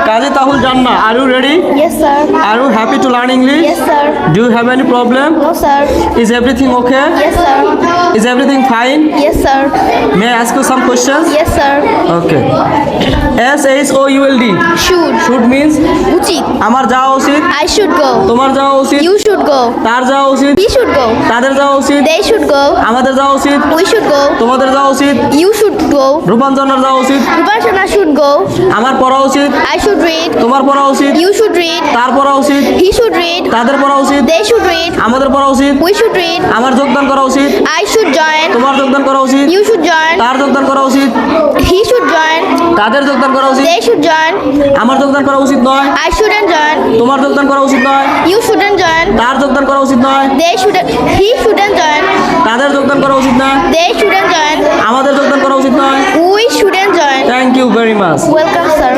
Kazi Tahul Janna, are you ready? Yes, sir. Are you happy to learn English? Yes, sir. Do you have any problem? No, sir. Is everything okay? Yes, sir. Is everything fine? Yes, sir. May I ask you some questions? Yes, sir. Okay. SHOULD. Should. Should means Uchit. আমার যাওয়া উচিত, I should go. তোমার যাওয়া উচিত, You should go. তার যাওয়া উচিত, He should go. তাদের যাওয়া উচিত, They should go. আমাদের যাওয়া উচিত, We should go. তোমাদের যাওয়া উচিত, You should go. রূপাঞ্জনার যাওয়া উচিত, Rupashana should go. আমার পড়া উচিত, I should read. তোমার পড়া উচিত, You should read. তার পড়া উচিত, He should read. তাদের পড়া উচিত, They should read. আমাদের পড়া উচিত, We should read. আমার যোগদান করা উচিত, I should join. তোমার যোগদান করা উচিত, You should join. তার যোগদান করা উচিত, He should join. তাদের যোগদান করা উচিত, They should join. আমার যোগদান করা উচিত নয়, I shouldn't join. তোমার যোগদান করা উচিত নয়, You shouldn't join. তার যোগদান করা উচিত নয়, They shouldn't. He shouldn't join. তাদের যোগদান করা উচিত না, They shouldn't join. আমাদের যোগদান করা উচিত নয়। We shouldn't join. Thank you very much. Welcome, sir.